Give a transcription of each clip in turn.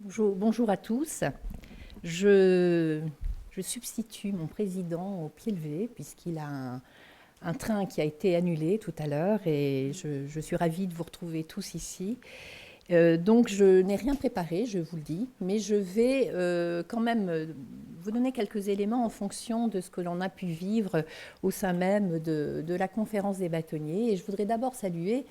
Bonjour à tous. Je, je substitue mon président au pied levé puisqu'il a un train qui a été annulé tout à l'heure et je suis ravie de vous retrouver tous ici. Donc je n'ai rien préparé, je vous le dis, mais je vais quand même vous donner quelques éléments en fonction de ce que l'on a pu vivre au sein même de la conférence des bâtonniers. Et je voudrais d'abord saluer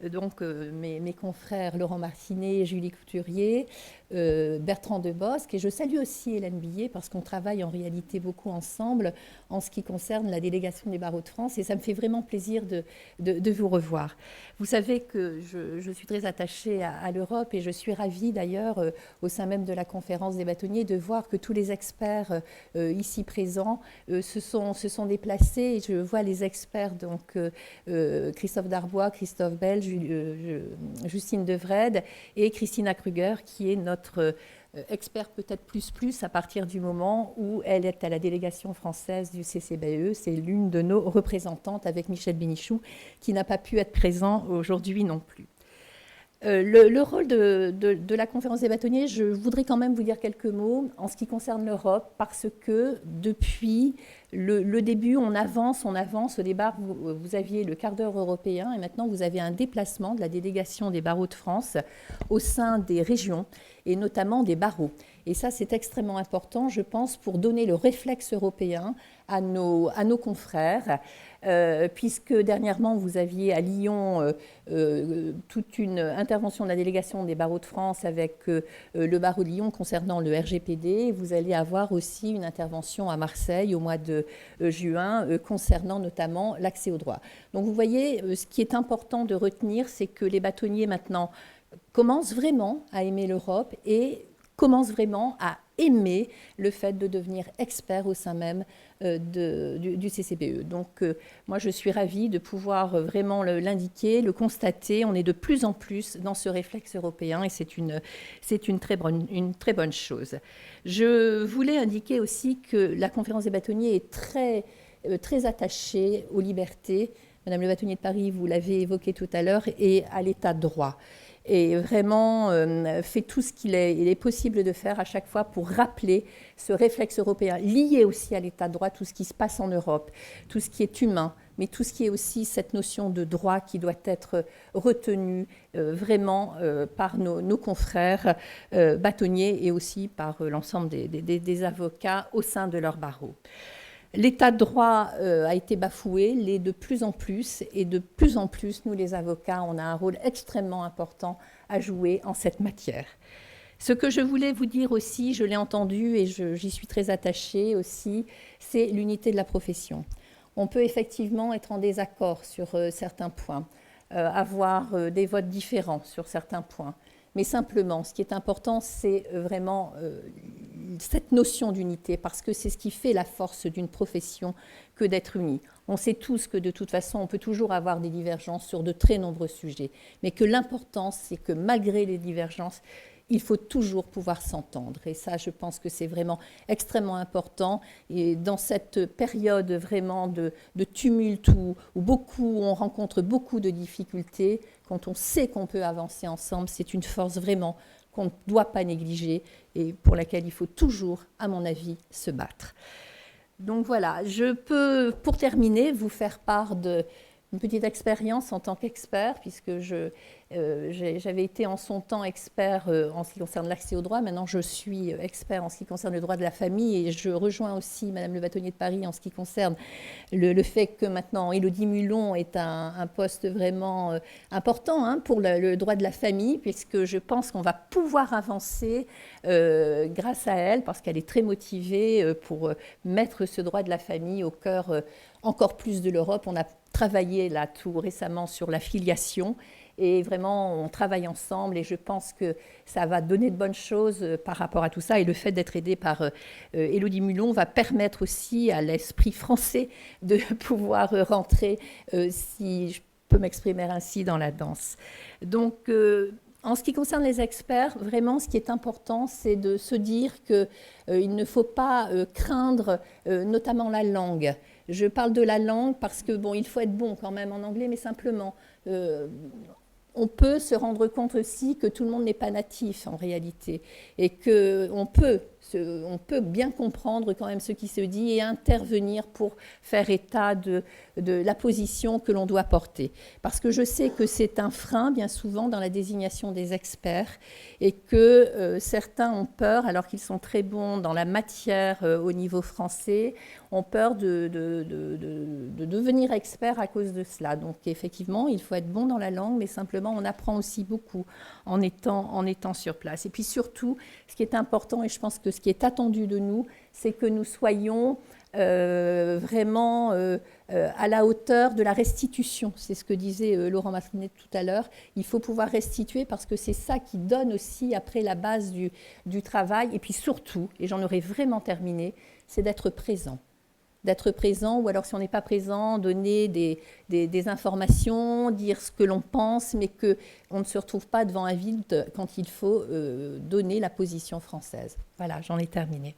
mes confrères Laurent Martinet, Julie Couturier, Bertrand Debosc, et je salue aussi Hélène Billet parce qu'on travaille en réalité beaucoup ensemble en ce qui concerne la délégation des barreaux de France et ça me fait vraiment plaisir de vous revoir. Vous savez que je suis très attachée à l'Europe et je suis ravie d'ailleurs au sein même de la conférence des bâtonniers de voir que tous les experts ici présents se sont déplacés et je vois les experts donc Christophe Darbois, Christophe Bell, Justine Devrede et Christina Kruger qui est notre expert peut-être plus à partir du moment où elle est à la délégation française du CCBE. C'est l'une de nos représentantes avec Michel Bénichou qui n'a pas pu être présent aujourd'hui non plus. Le rôle de la conférence des bâtonniers, je voudrais quand même vous dire quelques mots en ce qui concerne l'Europe, parce que depuis le début, on avance. Au départ, vous aviez le quart d'heure européen et maintenant vous avez un déplacement de la délégation des barreaux de France au sein des régions et notamment des barreaux. Et ça, c'est extrêmement important, je pense, pour donner le réflexe européen à nos confrères, puisque dernièrement, vous aviez à Lyon toute une intervention de la délégation des barreaux de France avec le barreau de Lyon concernant le RGPD. Vous allez avoir aussi une intervention à Marseille au mois de juin concernant notamment l'accès au droit. Donc vous voyez, ce qui est important de retenir, c'est que les bâtonniers maintenant commencent vraiment à aimer l'Europe et commencent vraiment à aimer le fait de devenir expert au sein même du CCBE. Donc moi je suis ravie de pouvoir vraiment l'indiquer, le constater. On est de plus en plus dans ce réflexe européen et c'est une très bonne chose. Je voulais indiquer aussi que la conférence des bâtonniers est très attachée aux libertés. Madame le bâtonnier de Paris, vous l'avez évoqué tout à l'heure, et à l'état de droit. Et vraiment fait tout ce qu'il est possible de faire à chaque fois pour rappeler ce réflexe européen, lié aussi à l'état de droit, tout ce qui se passe en Europe, tout ce qui est humain, mais tout ce qui est aussi cette notion de droit qui doit être retenue vraiment par nos confrères bâtonniers et aussi par l'ensemble des avocats au sein de leur barreau. L'état de droit a été bafoué, l'est de plus en plus, et de plus en plus, nous les avocats, on a un rôle extrêmement important à jouer en cette matière. Ce que je voulais vous dire aussi, je l'ai entendu et j'y suis très attachée aussi, c'est l'unité de la profession. On peut effectivement être en désaccord sur certains points, avoir des votes différents sur certains points. Mais simplement, ce qui est important, c'est vraiment cette notion d'unité, parce que c'est ce qui fait la force d'une profession que d'être unis. On sait tous que de toute façon, on peut toujours avoir des divergences sur de très nombreux sujets, mais que l'important, c'est que malgré les divergences, il faut toujours pouvoir s'entendre. Et ça, je pense que c'est vraiment extrêmement important. Et dans cette période vraiment de tumulte où on rencontre beaucoup de difficultés, quand on sait qu'on peut avancer ensemble, c'est une force vraiment qu'on ne doit pas négliger et pour laquelle il faut toujours, à mon avis, se battre. Donc voilà, je peux, pour terminer, vous faire part d'une petite expérience en tant qu'expert, puisque j'avais été en son temps expert en ce qui concerne l'accès au droit. Maintenant, je suis expert en ce qui concerne le droit de la famille et je rejoins aussi Madame le bâtonnier de Paris en ce qui concerne le fait que maintenant Élodie Mulon est un poste vraiment important pour le droit de la famille, puisque je pense qu'on va pouvoir avancer grâce à elle, parce qu'elle est très motivée pour mettre ce droit de la famille au cœur encore plus de l'Europe. On a travaillé là tout récemment sur la filiation et vraiment on travaille ensemble et je pense que ça va donner de bonnes choses par rapport à tout ça et le fait d'être aidé par Élodie Mulon va permettre aussi à l'esprit français de pouvoir rentrer, si je peux m'exprimer ainsi, dans la danse. Donc en ce qui concerne les experts, vraiment, ce qui est important, c'est de se dire qu'il ne faut pas craindre notamment la langue. Je parle de la langue parce que, bon, il faut être bon quand même en anglais, mais simplement, on peut se rendre compte aussi que tout le monde n'est pas natif en réalité et qu'on peut, on peut bien comprendre quand même ce qui se dit et intervenir pour faire état de la position que l'on doit porter. Parce que je sais que c'est un frein bien souvent dans la désignation des experts et que certains ont peur, alors qu'ils sont très bons dans la matière au niveau français, ont peur de devenir expert à cause de cela. Donc effectivement, il faut être bon dans la langue, mais simplement on apprend aussi beaucoup en étant sur place. Et puis surtout, ce qui est important, et je pense que ce qui est attendu de nous, c'est que nous soyons vraiment à la hauteur de la restitution. C'est ce que disait Laurent Massenet tout à l'heure. Il faut pouvoir restituer parce que c'est ça qui donne aussi après la base du travail. Et puis surtout, et j'en aurais vraiment terminé, c'est d'être présent. D'être présent, ou alors si on n'est pas présent, donner des informations, dire ce que l'on pense, mais qu'on ne se retrouve pas devant un vide quand il faut donner la position française. Voilà, j'en ai terminé.